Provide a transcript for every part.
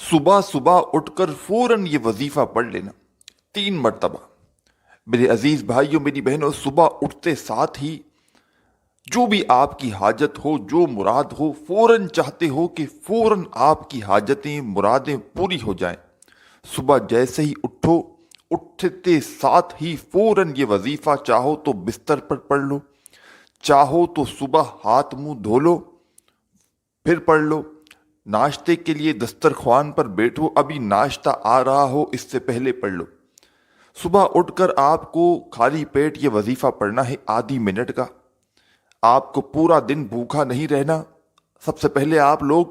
صبح صبح اٹھ کر فوراً یہ وظیفہ پڑھ لینا 3 مرتبہ۔ میرے عزیز بھائیوں، میری بہنوں، صبح اٹھتے ساتھ ہی جو بھی آپ کی حاجت ہو، جو مراد ہو، فوراً چاہتے ہو کہ فوراً آپ کی حاجتیں، مرادیں پوری ہو جائیں۔ صبح جیسے ہی اٹھو، اٹھتے ساتھ ہی فوراً یہ وظیفہ چاہو تو بستر پر پڑھ لو، چاہو تو صبح ہاتھ منہ دھو لو پھر پڑھ لو۔ ناشتے کے لیے دسترخوان پر بیٹھو، ابھی ناشتہ آ رہا ہو اس سے پہلے پڑھ لو۔ صبح اٹھ کر آپ کو خالی پیٹ یہ وظیفہ پڑھنا ہے آدھی منٹ کا۔ آپ کو پورا دن بھوکا نہیں رہنا۔ سب سے پہلے آپ لوگ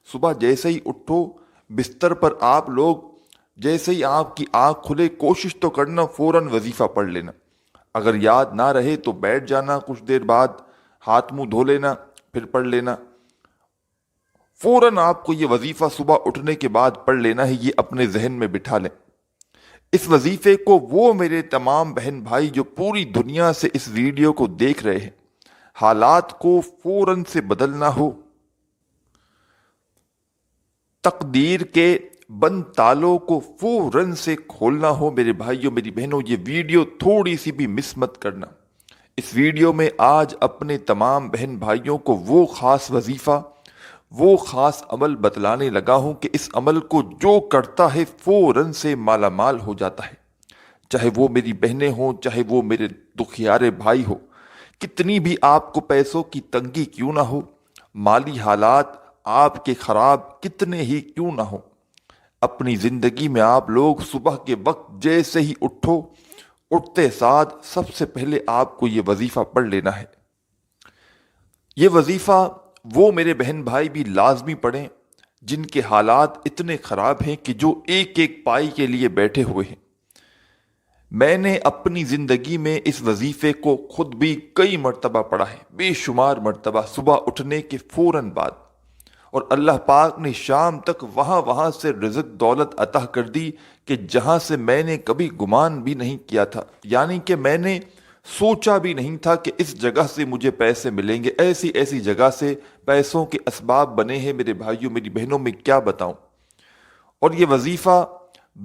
صبح جیسے ہی اٹھو، بستر پر آپ لوگ جیسے ہی آپ کی آنکھ کھلے، کوشش تو کرنا فوراً وظیفہ پڑھ لینا۔ اگر یاد نہ رہے تو بیٹھ جانا، کچھ دیر بعد ہاتھ منہ دھو لینا پھر پڑھ لینا۔ فوراً آپ کو یہ وظیفہ صبح اٹھنے کے بعد پڑھ لینا ہے، یہ اپنے ذہن میں بٹھا لیں۔ اس وظیفے کو وہ میرے تمام بہن بھائی جو پوری دنیا سے اس ویڈیو کو دیکھ رہے ہیں، حالات کو فوراً سے بدلنا ہو، تقدیر کے بند تالوں کو فوراً سے کھولنا ہو، میرے بھائیوں میری بہنوں، یہ ویڈیو تھوڑی سی بھی مس مت کرنا۔ اس ویڈیو میں آج اپنے تمام بہن بھائیوں کو وہ خاص وظیفہ، وہ خاص عمل بتلانے لگا ہوں کہ اس عمل کو جو کرتا ہے فوراً سے مالا مال ہو جاتا ہے، چاہے وہ میری بہنیں ہوں، چاہے وہ میرے دکھیارے بھائی ہو، کتنی بھی آپ کو پیسوں کی تنگی کیوں نہ ہو، مالی حالات آپ کے خراب کتنے ہی کیوں نہ ہو، اپنی زندگی میں آپ لوگ صبح کے وقت جیسے ہی اٹھو، اٹھتے ساتھ سب سے پہلے آپ کو یہ وظیفہ پڑھ لینا ہے۔ یہ وظیفہ وہ میرے بہن بھائی بھی لازمی پڑھیں جن کے حالات اتنے خراب ہیں کہ جو ایک ایک پائی کے لیے بیٹھے ہوئے ہیں۔ میں نے اپنی زندگی میں اس وظیفے کو خود بھی کئی مرتبہ پڑھا ہے، بے شمار مرتبہ، صبح اٹھنے کے فوراً بعد، اور اللہ پاک نے شام تک وہاں سے رزق دولت عطا کر دی کہ جہاں سے میں نے کبھی گمان بھی نہیں کیا تھا، یعنی کہ میں نے سوچا بھی نہیں تھا کہ اس جگہ سے مجھے پیسے ملیں گے۔ ایسی جگہ سے پیسوں کے اسباب بنے ہیں میرے بھائیوں میری بہنوں، میں کیا بتاؤں۔ اور یہ وظیفہ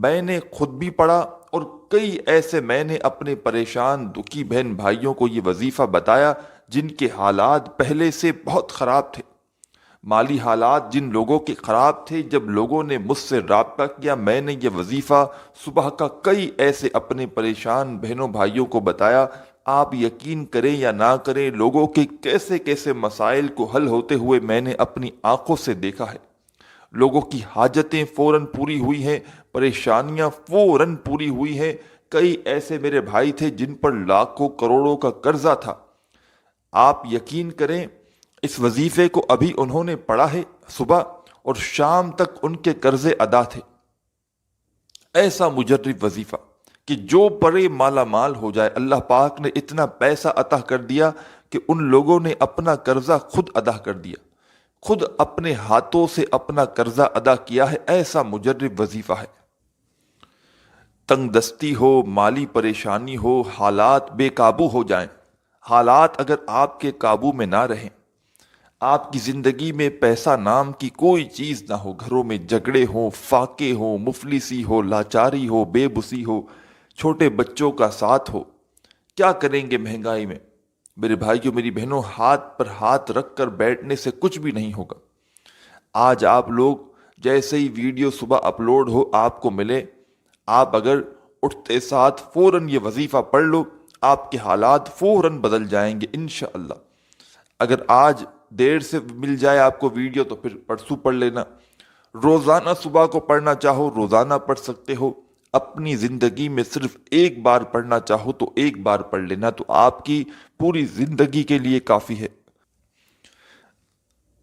میں نے خود بھی پڑھا، اور کئی ایسے میں نے اپنے پریشان دکھی بہن بھائیوں کو یہ وظیفہ بتایا جن کے حالات پہلے سے بہت خراب تھے۔ مالی حالات جن لوگوں کے خراب تھے، جب لوگوں نے مجھ سے رابطہ کیا، میں نے یہ وظیفہ صبح کا کئی ایسے اپنے پریشان بہنوں بھائیوں کو بتایا۔ آپ یقین کریں یا نہ کریں، لوگوں کے کیسے کیسے مسائل کو حل ہوتے ہوئے میں نے اپنی آنکھوں سے دیکھا ہے۔ لوگوں کی حاجتیں فوراً پوری ہوئی ہیں، پریشانیاں فوراً پوری ہوئی ہیں۔ کئی ایسے میرے بھائی تھے جن پر لاکھوں کروڑوں کا قرضہ تھا۔ آپ یقین کریں، اس وظیفے کو ابھی انہوں نے پڑھا ہے صبح، اور شام تک ان کے قرضے ادا تھے۔ ایسا مجرب وظیفہ کہ جو پڑھے مالا مال ہو جائے۔ اللہ پاک نے اتنا پیسہ عطا کر دیا کہ ان لوگوں نے اپنا قرضہ خود ادا کر دیا، خود اپنے ہاتھوں سے اپنا قرضہ ادا کیا ہے۔ ایسا مجرب وظیفہ ہے۔ تنگ دستی ہو، مالی پریشانی ہو، حالات بے قابو ہو جائیں، حالات اگر آپ کے قابو میں نہ رہیں، آپ کی زندگی میں پیسہ نام کی کوئی چیز نہ ہو، گھروں میں جھگڑے ہوں، فاقے ہوں، مفلسی ہو، لاچاری ہو، بے بسی ہو، چھوٹے بچوں کا ساتھ ہو، کیا کریں گے مہنگائی میں؟ میرے بھائیوں میری بہنوں، ہاتھ پر ہاتھ رکھ کر بیٹھنے سے کچھ بھی نہیں ہوگا۔ آج آپ لوگ جیسے ہی ویڈیو صبح اپلوڈ ہو آپ کو ملے، آپ اگر اٹھتے ساتھ فوراً یہ وظیفہ پڑھ لو، آپ کے حالات فوراً بدل جائیں گے انشاءاللہ۔ اگر آج دیر سے مل جائے آپ کو ویڈیو تو پھر پرسوں پڑھ لینا۔ روزانہ صبح کو پڑھنا چاہو روزانہ پڑھ سکتے ہو، اپنی زندگی میں صرف ایک بار پڑھنا چاہو تو ایک بار پڑھ لینا، تو آپ کی پوری زندگی کے لیے کافی ہے۔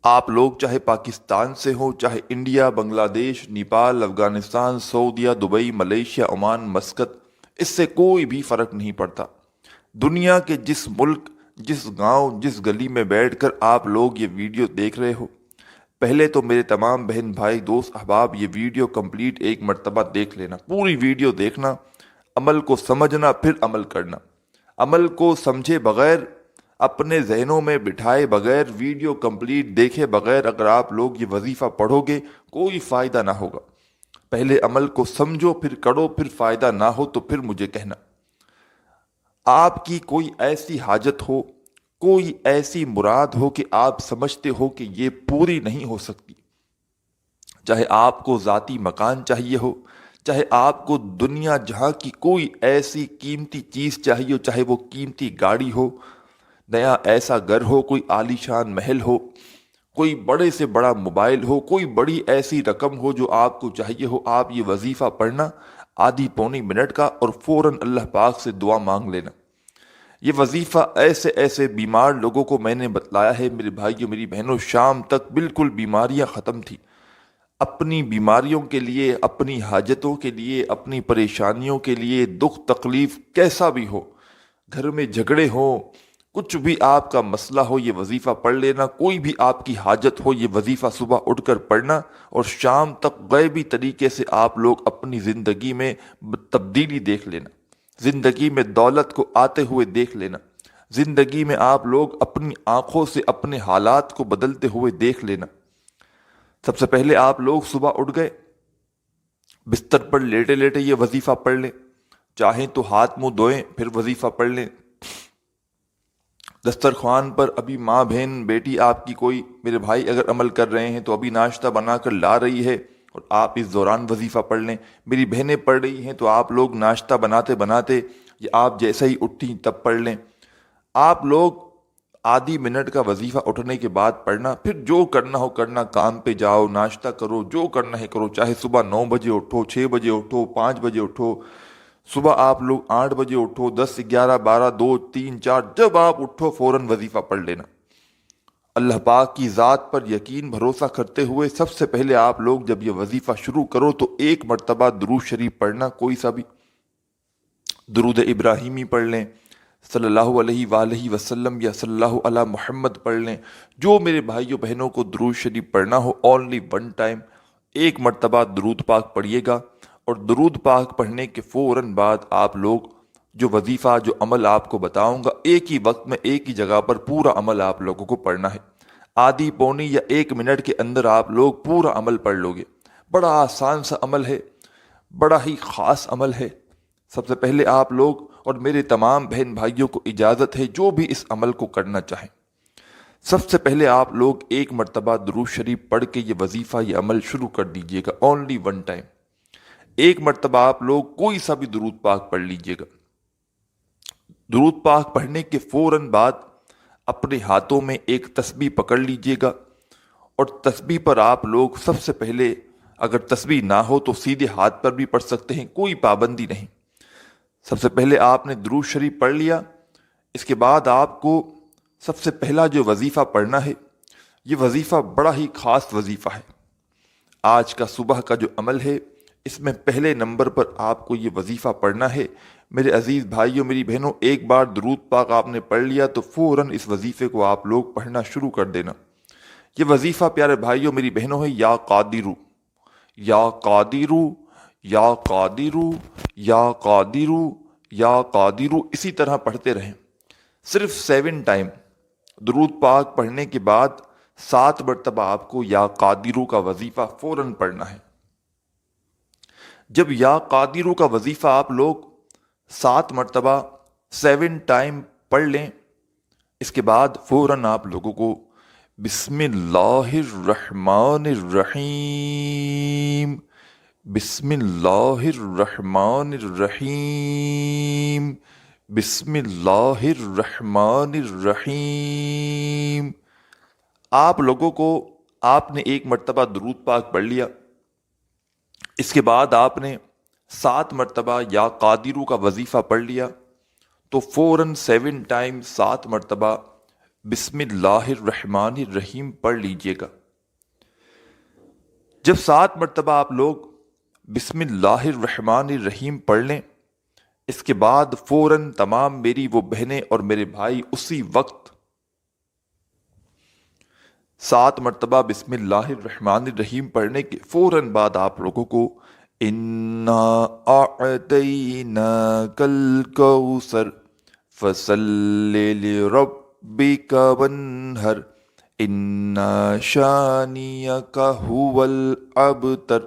آپ لوگ چاہے پاکستان سے ہو، چاہے انڈیا، بنگلہ دیش، نیپال، افغانستان، سعودیہ، دبئی، ملیشیا، عمان، مسقط، اس سے کوئی بھی فرق نہیں پڑتا۔ دنیا کے جس ملک، جس گاؤں، جس گلی میں بیٹھ کر آپ لوگ یہ ویڈیو دیکھ رہے ہو، پہلے تو میرے تمام بہن بھائی دوست احباب یہ ویڈیو کمپلیٹ ایک مرتبہ دیکھ لینا، پوری ویڈیو دیکھنا، عمل کو سمجھنا، پھر عمل کرنا۔ عمل کو سمجھے بغیر، اپنے ذہنوں میں بٹھائے بغیر، ویڈیو کمپلیٹ دیکھے بغیر اگر آپ لوگ یہ وظیفہ پڑھو گے کوئی فائدہ نہ ہوگا۔ پہلے عمل کو سمجھو پھر کرو، پھر فائدہ نہ ہو تو پھر مجھے کہنا۔ آپ کی کوئی ایسی حاجت ہو، کوئی ایسی مراد ہو کہ آپ سمجھتے ہو کہ یہ پوری نہیں ہو سکتی، چاہے آپ کو ذاتی مکان چاہیے ہو، چاہے آپ کو دنیا جہاں کی کوئی ایسی قیمتی چیز چاہیے ہو، چاہے وہ قیمتی گاڑی ہو، نیا ایسا گھر ہو، کوئی عالیشان محل ہو، کوئی بڑے سے بڑا موبائل ہو، کوئی بڑی ایسی رقم ہو جو آپ کو چاہیے ہو، آپ یہ وظیفہ پڑھنا آدھی پونی منٹ کا، اور فوراً اللہ پاک سے دعا مانگ لینا۔ یہ وظیفہ ایسے ایسے بیمار لوگوں کو میں نے بتلایا ہے میرے بھائیوں میری بہنوں، شام تک بالکل بیماریاں ختم تھی۔ اپنی بیماریوں کے لیے، اپنی حاجتوں کے لیے، اپنی پریشانیوں کے لیے، دکھ تکلیف کیسا بھی ہو، گھر میں جھگڑے ہوں، کچھ بھی آپ کا مسئلہ ہو، یہ وظیفہ پڑھ لینا۔ کوئی بھی آپ کی حاجت ہو، یہ وظیفہ صبح اٹھ کر پڑھنا، اور شام تک غیبی طریقے سے آپ لوگ اپنی زندگی میں تبدیلی دیکھ لینا، زندگی میں دولت کو آتے ہوئے دیکھ لینا، زندگی میں آپ لوگ اپنی آنکھوں سے اپنے حالات کو بدلتے ہوئے دیکھ لینا۔ سب سے پہلے آپ لوگ صبح اٹھ گئے، بستر پر لیٹے لیٹے یہ وظیفہ پڑھ لیں، چاہیں تو ہاتھ منہ دھوئیں پھر وظیفہ پڑھ لیں۔ دسترخوان پر ابھی ماں بہن بیٹی آپ کی کوئی میرے بھائی اگر عمل کر رہے ہیں تو ابھی ناشتہ بنا کر لا رہی ہے اور آپ اس دوران وظیفہ پڑھ لیں۔ میری بہنیں پڑھ رہی ہیں تو آپ لوگ ناشتہ بناتے بناتے یا آپ جیسے ہی اٹھیں تب پڑھ لیں۔ آپ لوگ آدھی منٹ کا وظیفہ اٹھنے کے بعد پڑھنا، پھر جو کرنا ہو کرنا، کام پہ جاؤ، ناشتہ کرو، جو کرنا ہے کرو، چاہے صبح 9 بجے اٹھو، 6 بجے اٹھو، 5 بجے اٹھو، صبح آپ لوگ 8 بجے اٹھو، 10 11 12 2 3 4، جب آپ اٹھو فوراً وظیفہ پڑھ لینا۔ اللہ پاک کی ذات پر یقین بھروسہ کرتے ہوئے سب سے پہلے آپ لوگ جب یہ وظیفہ شروع کرو تو ایک مرتبہ درود شریف پڑھنا، کوئی سا بھی درود ابراہیمی پڑھ لیں، صلی اللہ علیہ وآلہ وسلم یا صلی اللہ علی محمد پڑھ لیں، جو میرے بھائیوں بہنوں کو درود شریف پڑھنا ہو، اونلی ون ٹائم ایک مرتبہ درود پاک پڑھیے گا۔ اور درود پاک پڑھنے کے فوراً بعد آپ لوگ جو وظیفہ جو عمل آپ کو بتاؤں گا، ایک ہی وقت میں ایک ہی جگہ پر پورا عمل آپ لوگوں کو پڑھنا ہے۔ آدھی پونی یا 1 منٹ کے اندر آپ لوگ پورا عمل پڑھ لو گے۔ بڑا آسان سا عمل ہے، بڑا ہی خاص عمل ہے۔ سب سے پہلے آپ لوگ اور میرے تمام بہن بھائیوں کو اجازت ہے جو بھی اس عمل کو کرنا چاہیں، سب سے پہلے آپ لوگ ایک مرتبہ درود شریف پڑھ کے یہ وظیفہ یہ عمل شروع کر دیجئے گا، اونلی ون ٹائم۔ ایک مرتبہ آپ لوگ کوئی سا بھی درود پاک پڑھ لیجئے گا۔ درود پاک پڑھنے کے فوراً بعد اپنے ہاتھوں میں ایک تسبیح پکڑ لیجئے گا، اور تسبیح پر آپ لوگ سب سے پہلے، اگر تسبیح نہ ہو تو سیدھے ہاتھ پر بھی پڑھ سکتے ہیں، کوئی پابندی نہیں۔ سب سے پہلے آپ نے درود شریف پڑھ لیا، اس کے بعد آپ کو سب سے پہلا جو وظیفہ پڑھنا ہے، یہ وظیفہ بڑا ہی خاص وظیفہ ہے۔ آج کا صبح کا جو عمل ہے، اس میں پہلے نمبر پر آپ کو یہ وظیفہ پڑھنا ہے۔ میرے عزیز بھائیوں میری بہنوں، ایک بار درود پاک آپ نے پڑھ لیا تو فوراً اس وظیفے کو آپ لوگ پڑھنا شروع کر دینا۔ یہ وظیفہ پیارے بھائیوں میری بہنوں ہے، یا قادرو یا قادرو یا قادرو یا قادرو یا قادرو، اسی طرح پڑھتے رہیں۔ صرف 7 ٹائم درود پاک پڑھنے کے بعد 7 مرتبہ آپ کو یا قادرو کا وظیفہ فوراً پڑھنا ہے۔ جب یا قادرو کا وظیفہ آپ لوگ 7 مرتبہ 7 ٹائم پڑھ لیں، اس کے بعد فوراً آپ لوگوں کو بسم اللہ الرحمن الرحیم، بسم اللہ الرحمن الرحیم، بسم اللہ الرحمن الرحیم، آپ لوگوں کو آپ نے ایک مرتبہ درود پاک پڑھ لیا، اس کے بعد آپ نے 7 مرتبہ یا قادرو کا وظیفہ پڑھ لیا، تو فوراً 7 ٹائم 7 مرتبہ بسم اللہ الرحمن الرحیم پڑھ لیجئے گا۔ جب 7 مرتبہ آپ لوگ بسم اللہ الرحمن الرحیم پڑھ لیں، اس کے بعد فوراً تمام میری وہ بہنیں اور میرے بھائی اسی وقت 7 مرتبہ بسم اللہ الرحمن الرحیم پڑھنے کے فوراً بعد آپ لوگوں کو اِنَّا أَعْطَيْنَاكَ الْكَوْثَرَ فَصَلِّ لِرَبِّكَ وَانْحَرْ إِنَّ شَانِئَكَ هُوَ الْأَبْتَرُ،